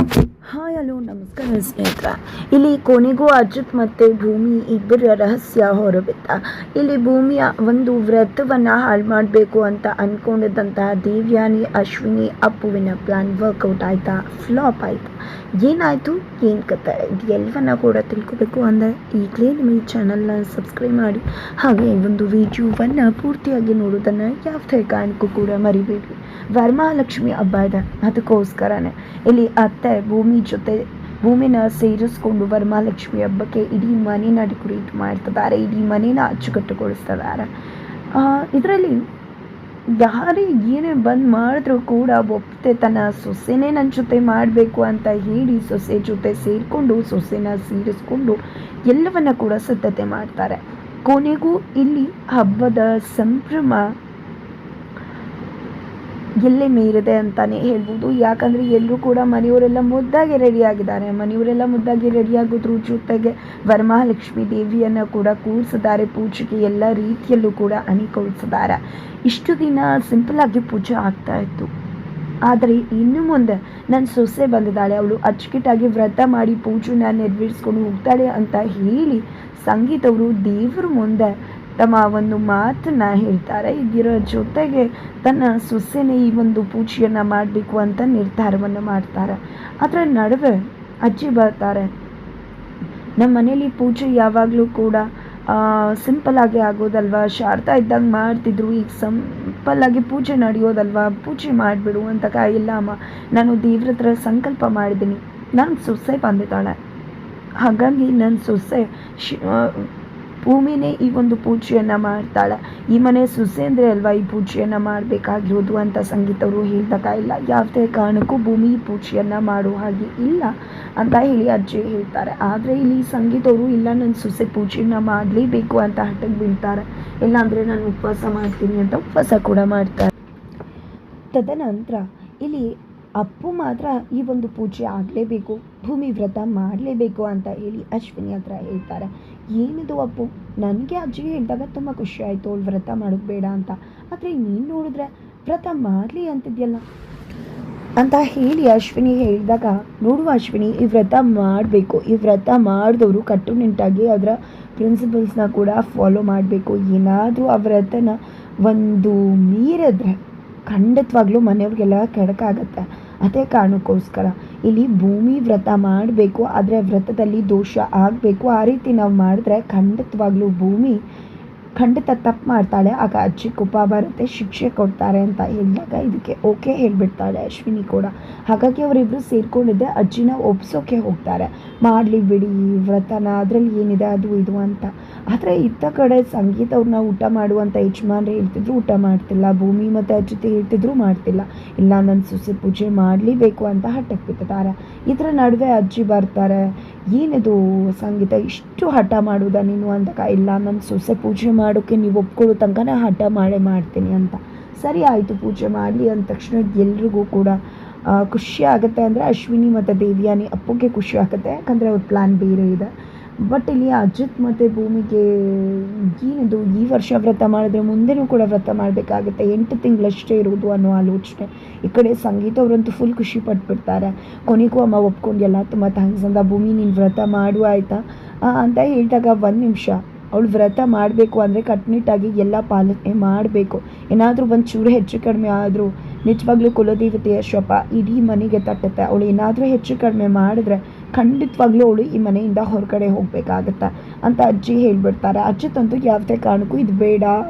Hi hello ನಮಸ್ಕಾರ ಸ್ನೇಹಿತರ. ಇಲ್ಲಿ ಕೊನೆಗೂ ಅಜಿತ್ ಮತ್ತು ಭೂಮಿ ಇಬ್ಬರ ರಹಸ್ಯ ಹೊರಬಿತ್ತ. ಇಲ್ಲಿ ಭೂಮಿಯ ಒಂದು ವ್ರತವನ್ನು ಹಾಳು ಮಾಡಬೇಕು ಅಂತ ಅಂದ್ಕೊಂಡಿದ್ದಂತಹ ದೇವ್ಯಾನಿ ಅಶ್ವಿನಿ ಅಪ್ಪುವಿನ ಪ್ಲಾನ್ ವರ್ಕೌಟ್ ಆಯಿತಾ, ಫ್ಲಾಪ್ ಆಯಿತಾ, ಏನಾಯಿತು, ಏನು ಕತೆ, ಇದು ಎಲ್ಲವನ್ನ ಕೂಡ ತಿಳ್ಕೊಬೇಕು ಅಂದರೆ ಈಗಲೇ ನಿಮ್ಮ ಈ ಚಾನಲ್ನ ಸಬ್ಸ್ಕ್ರೈಬ್ ಮಾಡಿ, ಹಾಗೆ ಒಂದು ವಿಡಿಯೋವನ್ನು ಪೂರ್ತಿಯಾಗಿ ನೋಡೋದನ್ನು ಯಾವುದೇ ಕಾರಣಕ್ಕೂ ಕೂಡ ಮರಿಬೇಡಿ. ವರಮಹಾಲಕ್ಷ್ಮಿ ಹಬ್ಬ ಇದೆ, ಅದಕ್ಕೋಸ್ಕರನೇ ಇಲ್ಲಿ ಅತ್ತೆ ಭೂಮಿನ ಸೇರಿಸ್ಕೊಂಡು ವರಮಹಾಲಕ್ಷ್ಮಿ ಹಬ್ಬಕ್ಕೆ ಇಡೀ ಮನೇನ ಡೆಕೋರೇಟ್ ಮಾಡ್ತಿದ್ದಾರೆ, ಇಡೀ ಮನೇನ ಅಚ್ಚುಕಟ್ಟುಗೊಳಿಸ್ತಿದ್ದಾರೆ. ಇದರಲ್ಲಿ ಯಾರೇ ಏನೇ ಬಂದು ಮಾಡಿದ್ರು ಕೂಡ ಒಪ್ಪದೆ ತನ್ನ ಸೊಸೆನೇ ನನ್ನ ಜೊತೆ ಮಾಡಬೇಕು ಅಂತ ಹೇಳಿ ಸೊಸೆ ಜೊತೆ ಸೇರಿಕೊಂಡು ಸೊಸೆನ ಸೇರಿಸ್ಕೊಂಡು ಎಲ್ಲವನ್ನ ಕೂಡ ಸಿದ್ಧತೆ ಮಾಡ್ತಾರೆ. ಕೊನೆಗೂ ಇಲ್ಲಿ ಹಬ್ಬದ ಸಂಭ್ರಮ ಎಲ್ಲೇ ಮೀರಿದೆ ಅಂತಾನೆ ಹೇಳ್ಬೋದು. ಯಾಕಂದರೆ ಎಲ್ಲರೂ ಕೂಡ ಮನೆಯವರೆಲ್ಲ ಮುದ್ದಾಗಿ ರೆಡಿಯಾಗಿದ್ದಾರೆ. ಮನೆಯವರೆಲ್ಲ ಮುದ್ದಾಗಿ ರೆಡಿಯಾಗೋದ್ರ ಜೊತೆಗೆ ವರಮಹಾಲಕ್ಷ್ಮಿ ದೇವಿಯನ್ನು ಕೂಡ ಕೂರಿಸಿದ್ದಾರೆ. ಪೂಜೆಗೆ ಎಲ್ಲ ರೀತಿಯಲ್ಲೂ ಕೂಡ ಅಣಿಗೊಳಿಸಿದ್ದಾರೆ. ಇಷ್ಟು ದಿನ ಸಿಂಪಲ್ಲಾಗಿ ಪೂಜೆ ಆಗ್ತಾ ಇತ್ತು. ಆದರೆ ಇನ್ನು ಮುಂದೆ ನನ್ನ ಸೊಸೆ ಬಂದಿದ್ದಾಳೆ, ಅವಳು ಅಚ್ಚುಕಟ್ಟಾಗಿ ವ್ರತ ಮಾಡಿ ಪೂಜೆನ ನೆರವೇರಿಸ್ಕೊಂಡು ಹೋಗ್ತಾಳೆ ಅಂತ ಹೇಳಿ ಸಂಗೀತವರು ದೇವರ ಮುಂದೆ ತಮ್ಮ ಒಂದು ಮಾತನ್ನ ಹೇಳ್ತಾರೆ. ಇದರ ಜೊತೆಗೆ ತನ್ನ ಸೊಸೆನೇ ಈ ಒಂದು ಪೂಜೆಯನ್ನು ಮಾಡಬೇಕು ಅಂತ ನಿರ್ಧಾರವನ್ನು ಮಾಡ್ತಾರೆ. ಅದರ ನಡುವೆ ಅಜ್ಜಿ ಬರ್ತಾರೆ. ನಮ್ಮ ಮನೇಲಿ ಪೂಜೆ ಯಾವಾಗಲೂ ಕೂಡ ಸಿಂಪಲ್ಲಾಗಿ ಆಗೋದಲ್ವಾ, ಶಾರದಾ ಇದ್ದಂಗೆ ಮಾಡ್ತಿದ್ರು, ಈಗ ಸಿಂಪಲ್ಲಾಗಿ ಪೂಜೆ ನಡೆಯೋದಲ್ವಾ, ಪೂಜೆ ಮಾಡಿಬಿಡು ಅಂತ. ಇಲ್ಲ ಅಮ್ಮ, ನಾನು ದೇವ್ರ ಹತ್ರ ಸಂಕಲ್ಪ ಮಾಡಿದ್ದೀನಿ, ನನ್ನ ಸೊಸೆ ಬಂದಿದ್ದಾಳೆ, ಹಾಗಾಗಿ ನನ್ನ ಸೊಸೆ ಭೂಮಿನೇ ಈ ಒಂದು ಪೂಜೆಯನ್ನು ಮಾಡ್ತಾಳೆ, ಈ ಮನೆ ಸೊಸೆ ಅಂದರೆ ಅಲ್ವಾ ಈ ಪೂಜೆಯನ್ನು ಮಾಡಬೇಕಾಗಿರೋದು ಅಂತ ಸಂಗೀತವರು ಹೇಳಿದಾಗ ಇಲ್ಲ, ಯಾವುದೇ ಕಾರಣಕ್ಕೂ ಭೂಮಿ ಪೂಜೆಯನ್ನು ಮಾಡೋ ಹಾಗೆ ಇಲ್ಲ ಅಂತ ಹೇಳಿ ಅಜ್ಜಿ ಹೇಳ್ತಾರೆ. ಆದರೆ ಇಲ್ಲಿ ಸಂಗೀತವರು ಇಲ್ಲ, ನನ್ನ ಸೊಸೆ ಪೂಜೆಯನ್ನು ಮಾಡಲೇಬೇಕು ಅಂತ ಹಠಕ್ಕೆ ಬೀಳ್ತಾರೆ. ಇಲ್ಲಾಂದರೆ ನಾನು ಉಪವಾಸ ಮಾಡ್ತೀನಿ ಅಂತ ಉಪವಾಸ ಕೂಡ ಮಾಡ್ತಾರೆ. ತದನಂತರ ಇಲ್ಲಿ ಅಪ್ಪು ಮಾತ್ರ ಈ ಒಂದು ಪೂಜೆ ಆಗಲೇಬೇಕು, ಭೂಮಿ ವ್ರತ ಮಾಡಲೇಬೇಕು ಅಂತ ಹೇಳಿ ಅಶ್ವಿನಿ ಹತ್ರ ಹೇಳ್ತಾರೆ. ಏನಿದು ಅಪ್ಪು, ನನಗೆ ಅಜ್ಜಿಗೆ ಹೇಳಿದಾಗ ತುಂಬ ಖುಷಿ ಆಯಿತು, ಅವಳು ವ್ರತ ಮಾಡೋದು ಬೇಡ ಅಂತ. ಆದರೆ ನೀನು ನೋಡಿದ್ರೆ ವ್ರತ ಮಾಡಲಿ ಅಂತಿದ್ಯಲ್ಲ ಅಂತ ಹೇಳಿ ಅಶ್ವಿನಿ ಹೇಳಿದಾಗ, ನೋಡುವ ಅಶ್ವಿನಿ, ಈ ವ್ರತ ಮಾಡಬೇಕು, ಈ ವ್ರತ ಮಾಡಿದವರು ಕಟ್ಟುನಿಟ್ಟಾಗಿ ಅದರ ಪ್ರಿನ್ಸಿಪಲ್ಸ್ನ ಕೂಡ ಫಾಲೋ ಮಾಡಬೇಕು. ಏನಾದರೂ ಆ ವ್ರತನ ಒಂದು ಮೀರಿದ್ರೆ ಖಂಡಿತವಾಗ್ಲೂ ಮನೆಯವ್ರಿಗೆಲ್ಲ ಕೆಡಕಾಗತ್ತೆ. ಅದೇ ಕಾರಣಕ್ಕೋಸ್ಕರ ಇಲ್ಲಿ ಭೂಮಿ ವ್ರತ ಮಾಡಬೇಕು, ಆದರೆ ವ್ರತದಲ್ಲಿ ದೋಷ ಆಗಬೇಕು. ಆ ರೀತಿ ನಾವು ಮಾಡಿದ್ರೆ ಖಂಡಿತವಾಗ್ಲೂ ಭೂಮಿ ಖಂಡಿತ ತಪ್ಪು ಮಾಡ್ತಾಳೆ, ಆಗ ಅಜ್ಜಿ ಕೋಪ ಬರುತ್ತೆ, ಶಿಕ್ಷೆ ಕೊಡ್ತಾರೆ ಅಂತ ಹೇಳಿದಾಗ ಇದಕ್ಕೆ ಓಕೆ ಹೇಳಿಬಿಡ್ತಾಳೆ ಅಶ್ವಿನಿ ಕೂಡ. ಹಾಗಾಗಿ ಅವರಿಬ್ಬರು ಸೇರಿಕೊಂಡಿದ್ದೆ ಅಜ್ಜಿನ ಒಪ್ಸೋಕೆ ಹೋಗ್ತಾರೆ. ಮಾಡಲಿ ಬಿಡಿ ವ್ರತನ, ಅದರಲ್ಲಿ ಏನಿದೆ ಅದು ಇದು ಅಂತ. ಆದರೆ ಇತ್ತ ಕಡೆ ಸಂಗೀತ ಅವ್ರನ್ನ ಊಟ ಮಾಡುವಂಥ ಯಜಮಾನ್ರು ಹೇಳ್ತಿದ್ರು ಊಟ ಮಾಡ್ತಿಲ್ಲ, ಭೂಮಿ ಮತ್ತು ಅಜ್ಜಿತೆ ಹೇಳ್ತಿದ್ರು ಮಾಡ್ತಿಲ್ಲ. ಇಲ್ಲ, ನನ್ನ ಸೊಸೆ ಪೂಜೆ ಮಾಡಲೇಬೇಕು ಅಂತ ಹಠಕ್ಕೆ ಬಿಟ್ಟಿದ್ದಾರೆ. ಇದರ ನಡುವೆ ಅಜ್ಜಿ ಬರ್ತಾರೆ. ಏನಿದು ಸಂಗೀತ, ಇಷ್ಟು ಹಠ ಮಾಡೋದ ನೀನು ಅಂದಾಗ, ಇಲ್ಲ, ನನ್ನ ಸೊಸೆ ಪೂಜೆ ಮಾಡೋಕ್ಕೆ ನೀವು ಒಪ್ಕೊಳ್ಳೋ ತನಕ ನಾನು ಹಠ ಮಾಡ್ತೀನಿ ಅಂತ. ಸರಿ ಆಯಿತು, ಪೂಜೆ ಮಾಡಲಿ ಅಂದ ತಕ್ಷಣ ಎಲ್ರಿಗೂ ಕೂಡ ಖುಷಿ ಆಗುತ್ತೆ. ಅಂದರೆ ಅಶ್ವಿನಿ ಮತ್ತು ದೇವ್ಯಾನಿ ಅಪ್ಪುಗೆ ಖುಷಿ ಆಗುತ್ತೆ, ಯಾಕಂದರೆ ಅವ್ರ ಪ್ಲ್ಯಾನ್ ಬೇರೆ ಇದೆ. ಬಟ್ ಇಲ್ಲಿ ಅಜಿತ್ ಮತ್ತು ಭೂಮಿಗೆ ಏನಿದು, ಈ ವರ್ಷ ವ್ರತ ಮಾಡಿದ್ರೆ ಮುಂದೆನೂ ಕೂಡ ವ್ರತ ಮಾಡಬೇಕಾಗುತ್ತೆ, 8 ತಿಂಗಳಷ್ಟೇ ಇರೋದು ಅನ್ನೋ ಆಲೋಚನೆ. ಈ ಕಡೆ ಸಂಗೀತ ಅವರಂತೂ ಫುಲ್ ಖುಷಿ ಪಟ್ಬಿಡ್ತಾರೆ. ಕೊನೆಗೂ ಅಮ್ಮ ಒಪ್ಕೊಂಡೆಲ್ಲ, ತುಂಬ ಥ್ಯಾಂಕ್ಸ್ ಅಂತ. ಭೂಮಿ ನೀನು ವ್ರತ ಮಾಡು ಆಯಿತಾ ಅಂತ ಹೇಳಿದಾಗ, 1 ನಿಮಿಷ, ಅವಳು ವ್ರತ ಮಾಡಬೇಕು ಅಂದರೆ ಕಟ್ಟುನಿಟ್ಟಾಗಿ ಎಲ್ಲ ಪಾಲನೆ ಮಾಡಬೇಕು. ಏನಾದರೂ ಒಂದು ಚೂರು ಹೆಚ್ಚು ಕಡಿಮೆ ಆದರೂ ನಿಜವಾಗ್ಲೂ ಕುಲದೇವತೆಯ ಶಾಪ ಇಡೀ ಮನೆಗೆ ತಟ್ಟುತ್ತೆ. ಅವಳು ಏನಾದರೂ ಹೆಚ್ಚು ಕಡಿಮೆ ಮಾಡಿದ್ರೆ ಖಂಡಿತವಾಗ್ಲೂ ಅವಳು ಈ ಮನೆಯಿಂದ ಹೊರಗಡೆ ಹೋಗಬೇಕಾಗತ್ತೆ ಅಂತ ಅಜ್ಜಿ ಹೇಳಿಬಿಡ್ತಾರೆ. ಅಜ್ಜಿತಂತೂ ಯಾವುದೇ ಕಾರಣಕ್ಕೂ ಇದು ಬೇಡ,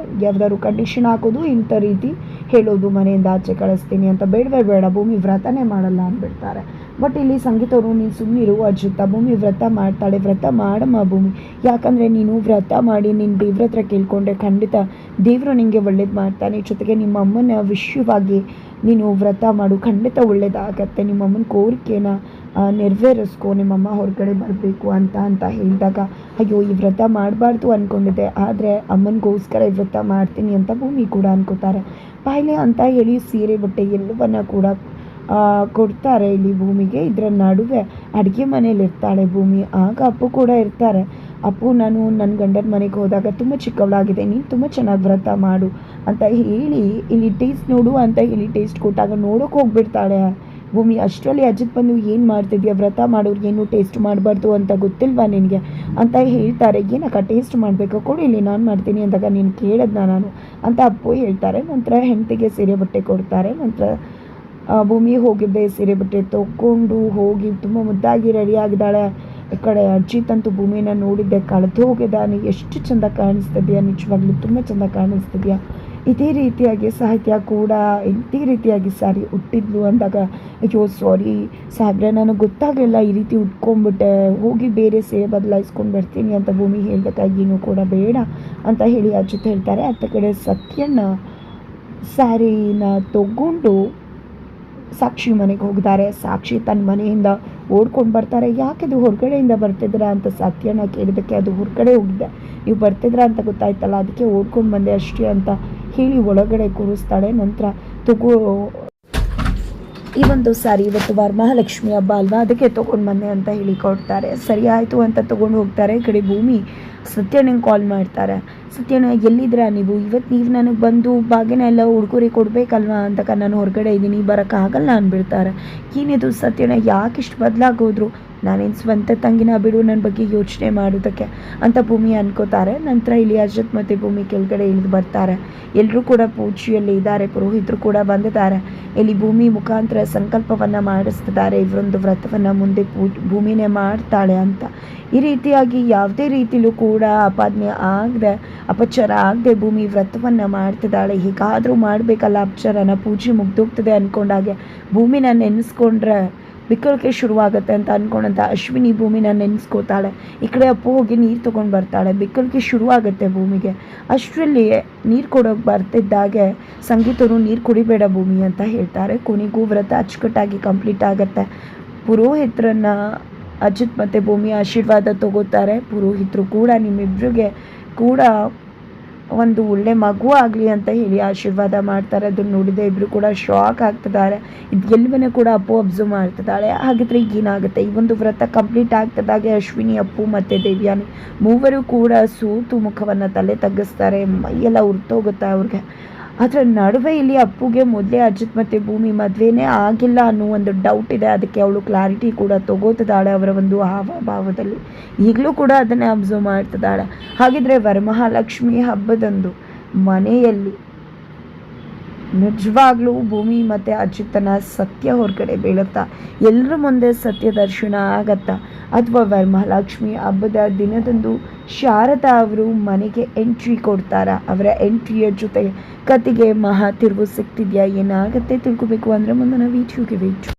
ಯಾವ್ದಾದ್ರು ಕಂಡೀಷನ್ ಹಾಕೋದು, ಇಂಥ ರೀತಿ ಹೇಳೋದು, ಮನೆಯಿಂದ ಆಚೆ ಕಳಿಸ್ತೀನಿ ಅಂತ ಬೇಡ, ಭೂಮಿ ವ್ರತನೇ ಮಾಡಲ್ಲ ಅಂದ್ಬಿಡ್ತಾರೆ. ಬಟ್ ಇಲ್ಲಿ ಸಂಗೀತವರು, ನೀನು ಸುಮ್ಮನಿರು ಅಜ್ಜಿತ, ಭೂಮಿ ವ್ರತ ಮಾಡ್ತಾಳೆ, ವ್ರತ ಮಾಡಮ್ಮ ಭೂಮಿ, ಯಾಕಂದರೆ ನೀನು ವ್ರತ ಮಾಡಿ ನೀನು ದೇವ್ರ ಹತ್ರ ಕೇಳ್ಕೊಂಡ್ರೆ ಖಂಡಿತ ದೇವರು ನಿನಗೆ ಒಳ್ಳೇದು ಮಾಡ್ತಾನೆ. ಜೊತೆಗೆ ನಿಮ್ಮ ಅಮ್ಮನ ವಿಷಯವಾಗಿ ನೀನು ವ್ರತ ಮಾಡು, ಖಂಡಿತ ಒಳ್ಳೇದಾಗತ್ತೆ, ನಿಮ್ಮಮ್ಮನ ಕೋರಿಕೆನ ನೆರವೇರಿಸ್ಕೊ, ನಿಮ್ಮಮ್ಮ ಹೊರಗಡೆ ಬರಬೇಕು ಅಂತ ಹೇಳಿದಾಗ, ಅಯ್ಯೋ ಈ ವ್ರತ ಮಾಡಬಾರ್ದು ಅಂದ್ಕೊಂಡಿದ್ದೆ, ಆದರೆ ಅಮ್ಮನಿಗೋಸ್ಕರ ಈ ವ್ರತ ಮಾಡ್ತೀನಿ ಅಂತ ಭೂಮಿ ಕೂಡ ಅನ್ಕೋತಾರೆ. ಬಾಯ್ಲೆ ಅಂತ ಹೇಳಿ ಸೀರೆ ಬಟ್ಟೆ ಎಲ್ಲವನ್ನ ಕೂಡ ಕೊಡ್ತಾರೆ ಇಲ್ಲಿ ಭೂಮಿಗೆ. ಇದರ ನಡುವೆ ಅಡುಗೆ ಮನೇಲಿ ಇರ್ತಾಳೆ ಭೂಮಿ. ಆಗ ಅಪ್ಪು ಕೂಡ ಇರ್ತಾರೆ. ಅಪ್ಪು, ನಾನು ನನ್ನ ಗಂಡನ ಮನೆಗೆ ಹೋದಾಗ ತುಂಬ ಚಿಕ್ಕವಳಾಗಿದೆ, ನೀನು ತುಂಬ ಚೆನ್ನಾಗಿ ವ್ರತ ಮಾಡು ಅಂತ ಹೇಳಿ ಇಲ್ಲಿ ಟೇಸ್ಟ್ ನೋಡು ಅಂತ ಹೇಳಿ ಟೇಸ್ಟ್ ಕೊಟ್ಟಾಗ ನೋಡೋಕೆ ಹೋಗ್ಬಿಡ್ತಾಳೆ ಭೂಮಿ ಅಷ್ಟರಲ್ಲಿ ಅಜಿತ್ ಬಂದು ಏನು ಮಾಡ್ತಿದ್ಯಾ, ವ್ರತ ಮಾಡೋರು ಏನು ಟೇಸ್ಟ್ ಮಾಡಬಾರ್ದು ಅಂತ ಗೊತ್ತಿಲ್ವಾ ನಿನಗೆ ಅಂತ ಹೇಳ್ತಾರೆ. ಏನಕ್ಕ ಟೇಸ್ಟ್ ಮಾಡಬೇಕು, ಕೊಡಿಲಿ ನಾನು ಮಾಡ್ತೀನಿ ಅಂದಾಗ ನೀನು ಕೇಳಿದ್ನ ನಾನು ಅಂತ ಅಪ್ಪು ಹೇಳ್ತಾರೆ. ನಂತರ ಹೆಂಡತಿಗೆ ಸೀರೆ ಬಟ್ಟೆ ಕೊಡ್ತಾರೆ. ನಂತರ ಭೂಮಿ ಹೋಗಿದ್ದೆ ಸೀರೆ ಬಟ್ಟೆ ತೊಗೊಂಡು ಹೋಗಿ ತುಂಬ ಮುದ್ದಾಗಿ ರೆಡಿ ಆಗಿದ್ದಾಳೆ. ಈ ಕಡೆ ಅಜಿತ್ ಅಂತೂ ಭೂಮಿನ ನೋಡಿದ್ದೆ ಕಳೆದು ಹೋಗಿದ್ದಾನೆ. ಎಷ್ಟು ಚೆಂದ ಕಾಣಿಸ್ತಿದ್ಯಾ, ನಿಜವಾಗ್ಲೂ ತುಂಬ ಚೆಂದ ಕಾಣಿಸ್ತಿದ್ಯಾ. ಇದೇ ರೀತಿಯಾಗಿ ಸಾಹಿತ್ಯ ಕೂಡ ಇದೇ ರೀತಿಯಾಗಿ ಸಾರಿ ಹುಟ್ಟಿದ್ಲು ಅಂದಾಗ, ಅಯ್ಯೋ ಸಾರಿ ಸಾಹೇಬ್ರೆ ನನಗೆ ಗೊತ್ತಾಗಲಿಲ್ಲ, ಈ ರೀತಿ ಉಟ್ಕೊಂಡ್ಬಿಟ್ಟೆ, ಹೋಗಿ ಬೇರೆ ಸೀರೆ ಬದಲಾಯಿಸ್ಕೊಂಡು ಬರ್ತೀನಿ ಅಂತ ಭೂಮಿ ಹೇಳ್ಬೇಕಾಗಿ ಏನೂ ಕೂಡ ಬೇಡ ಅಂತ ಹೇಳಿ ಅಜಿತ್ ಹೇಳ್ತಾರೆ. ಅತ್ತ ಕಡೆ ಸತ್ಯಣ್ಣ ಸ್ಯಾರಿನ ತಗೊಂಡು ಸಾಕ್ಷಿ ಮನೆಗೆ ಹೋಗಿದ್ದಾರೆ. ಸಾಕ್ಷಿ ತನ್ನ ಮನೆಯಿಂದ ಓಡ್ಕೊಂಡು ಬರ್ತಾರೆ. ಯಾಕೆದು ಹೊರಗಡೆಯಿಂದ ಬರ್ತಿದ್ದೀರಾ ಅಂತ ಸತ್ಯಣ್ಣ ಕೇಳಿದ್ದಕ್ಕೆ, ಅದು ಹೊರಗಡೆ ಹೋಗಿದ್ದೆ, ನೀವು ಬರ್ತಿದ್ರ ಅಂತ ಗೊತ್ತಾಯ್ತಲ್ಲ ಅದಕ್ಕೆ ಓಡ್ಕೊಂಡು ಬಂದೆ ಅಷ್ಟೇ ಅಂತ ಹೇಳಿ ಒಳಗಡೆ ಕೂರಿಸ್ತಾಳೆ. ನಂತರ ಈ ಒಂದು ಸಾರಿ ಇವತ್ತು ವರಮಹಾಲಕ್ಷ್ಮಿ ಹಬ್ಬ ಅಲ್ವಾ, ಅದಕ್ಕೆ ತೊಗೊಂಡು ಬಂದೆ ಅಂತ ಹೇಳಿ ಕೊಡ್ತಾರೆ. ಸರಿ ಆಯಿತು ಅಂತ ತೊಗೊಂಡು ಹೋಗ್ತಾರೆ. ಈ ಕಡೆ ಭೂಮಿ ಸತ್ಯಣ್ಣಂಗೆ ಕಾಲ್ ಮಾಡ್ತಾರೆ. ಸತ್ಯಣ್ಣ ಎಲ್ಲಿದ್ದೀರಾ ನೀವು, ಇವತ್ತು ನೀವು ನನಗೆ ಬಂದು ಬಾಗಿನ ಎಲ್ಲ ಉಡುಗೊರೆ ಕೊಡಬೇಕಲ್ವಾ ಅಂತಕ ನಾನು ಹೊರಗಡೆ ಇದ್ದೀನಿ, ಬರೋಕ್ಕಾಗಲ್ಲ ಅಂದ್ಬಿಡ್ತಾರೆ. ಏನಿದು ಸತ್ಯಣ್ಣ ಯಾಕಿಷ್ಟು ಬದಲಾಗೋದ್ರು, ನಾನೇನು ಸ್ವಂತ ತಂಗಿನ ಬಿಡು ನನ್ನ ಬಗ್ಗೆ ಯೋಚನೆ ಮಾಡೋದಕ್ಕೆ ಅಂತ ಭೂಮಿ ಅನ್ಕೋತಾರೆ. ನಂತರ ಇಲ್ಲಿ ಅಜಿತ್ ಮತ್ತು ಭೂಮಿ ಕೆಳಗಡೆ ಇಳಿದು ಬರ್ತಾರೆ. ಎಲ್ಲರೂ ಕೂಡ ಪೂಜೆಯಲ್ಲಿ ಇದ್ದಾರೆ, ಪುರೋಹಿತರು ಕೂಡ ಬಂದಿದ್ದಾರೆ. ಇಲ್ಲಿ ಭೂಮಿ ಮುಖಾಂತರ ಸಂಕಲ್ಪವನ್ನು ಮಾಡಿಸ್ತಿದ್ದಾರೆ, ಇವರೊಂದು ವ್ರತವನ್ನು ಮುಂದೆ ಭೂಮಿನೇ ಮಾಡ್ತಾಳೆ ಅಂತ. ಈ ರೀತಿಯಾಗಿ ಯಾವುದೇ ರೀತಿಲೂ ಕೂಡ ಅಪಚಾರ ಆಗದೆ ಭೂಮಿ ವ್ರತವನ್ನು ಮಾಡ್ತಿದ್ದಾಳೆ. ಹೀಗಾದರೂ ಮಾಡಬೇಕಲ್ಲ ಅಪಚಾರನ, ಪೂಜೆ ಮುಗ್ದೋಗ್ತದೆ ಅಂದ್ಕೊಂಡಾಗೆ ಭೂಮಿನ ನೆನೆಸ್ಕೊಂಡ್ರೆ ಬಿಕ್ಕಳಿಕೆ ಶುರುವಾಗುತ್ತೆ ಅಂತ ಅಂದ್ಕೊಂಡಂತ ಅಶ್ವಿನಿ ಭೂಮಿನ ನೆನೆಸ್ಕೋತಾಳೆ. ಈ ಕಡೆ ಅಪ್ಪು ಹೋಗಿ ನೀರು ತೊಗೊಂಡು ಬರ್ತಾಳೆ. ಬಿಕ್ಕಳಿಕೆ ಶುರುವಾಗುತ್ತೆ ಭೂಮಿಗೆ. ಅಷ್ಟರಲ್ಲಿ ನೀರು ಕೊಡೋಕೆ ಬರ್ತಿದ್ದಾಗೆ ಸಂಗೀತರು ನೀರು ಕುಡಿಬೇಡ ಭೂಮಿ ಅಂತ ಹೇಳ್ತಾರೆ. ಕೊನೆಗೂ ವ್ರತ ಅಚ್ಚುಕಟ್ಟಾಗಿ ಕಂಪ್ಲೀಟ್ ಆಗುತ್ತೆ. ಪುರೋಹಿತರನ್ನ ಅಜಿತ್ ಮತ್ತು ಭೂಮಿ ಆಶೀರ್ವಾದ ತಗೋತಾರೆ. ಪುರೋಹಿತರು ಕೂಡ ನಿಮ್ಮಿಬ್ರಿಗೆ ಕೂಡ ಒಂದು ಒಳ್ಳೆ ಮಗು ಆಗಲಿ ಅಂತ ಹೇಳಿ ಆಶೀರ್ವಾದ ಮಾಡ್ತಾರೆ. ಅದನ್ನು ನೋಡಿದೆ ಇಬ್ಬರು ಕೂಡ ಶಾಕ್ ಆಗ್ತಿದ್ದಾರೆ. ಇದು ಎಲ್ಲವನ್ನೂ ಕೂಡ ಅಪ್ಪು ಅಬ್ಸರ್ವ್ ಮಾಡ್ತಿದ್ದಾಳೆ. ಹಾಗಿದ್ರೆ ಏನಾಗುತ್ತೆ, ಈ ಒಂದು ವ್ರತ ಕಂಪ್ಲೀಟ್ ಆಗ್ತದಾಗೆ ಅಶ್ವಿನಿ, ಅಪ್ಪು ಮತ್ತು ದೇವ್ಯಾನಿ ಮೂವರು ಕೂಡ ಸೋತು ಮುಖವನ್ನು ತಲೆ ತಗ್ಗಿಸ್ತಾರೆ. ಮೈಯೆಲ್ಲ ಉರ್ತೋಗುತ್ತೆ ಅವ್ರಿಗೆ. ಅದರ ನಡುವೆ ಇಲ್ಲಿ ಅಪ್ಪುಗೆ ಮೊದಲೇ ಅಜಿತ್ ಮತ್ತು ಭೂಮಿ ಮದುವೆನೇ ಆಗಿಲ್ಲ ಅನ್ನೋ ಒಂದು ಡೌಟ್ ಇದೆ. ಅದಕ್ಕೆ ಅವಳು ಕ್ಲಾರಿಟಿ ಕೂಡ ತಗೋತಿದ್ದಾಳೆ ಅವರ ಒಂದು ಹಾವಭಾವದಲ್ಲಿ. ಈಗಲೂ ಕೂಡ ಅದನ್ನೇ ಅಬ್ಸರ್ವ್ ಮಾಡ್ತಿದ್ದಾಳೆ. ಹಾಗಿದ್ರೆ ವರಮಹಾಲಕ್ಷ್ಮಿ ಹಬ್ಬದಂದು ಮನೆಯಲ್ಲಿ ನಿಜವಾಗ್ಲೂ ಭೂಮಿ ಮತ್ತು ಅಜಿತನ ಸತ್ಯ ಹೊರಗಡೆ ಬೀಳುತ್ತಾ, ಎಲ್ಲರ ಮುಂದೆ ಸತ್ಯ ದರ್ಶನ ಆಗತ್ತಾ, ಅಥವಾ ವರಮಹಾಲಕ್ಷ್ಮಿ ಹಬ್ಬದ ದಿನದಂದು ಶಾರದಾ ಅವರು ಮನೆಗೆ ಎಂಟ್ರಿ ಕೊಡ್ತಾರಾ, ಅವರ ಎಂಟ್ರಿಯ ಜೊತೆ ಕತೆಗೆ ಮಹಾ ತಿರುವು ಸಿಗ್ತಿದೆಯಾ, ಏನಾಗುತ್ತೆ ತಿಳ್ಕೊಬೇಕು ಅಂದರೆ ಮುಂದಿನ ವೀಡಿಯೋಗೆ ವೇಟ್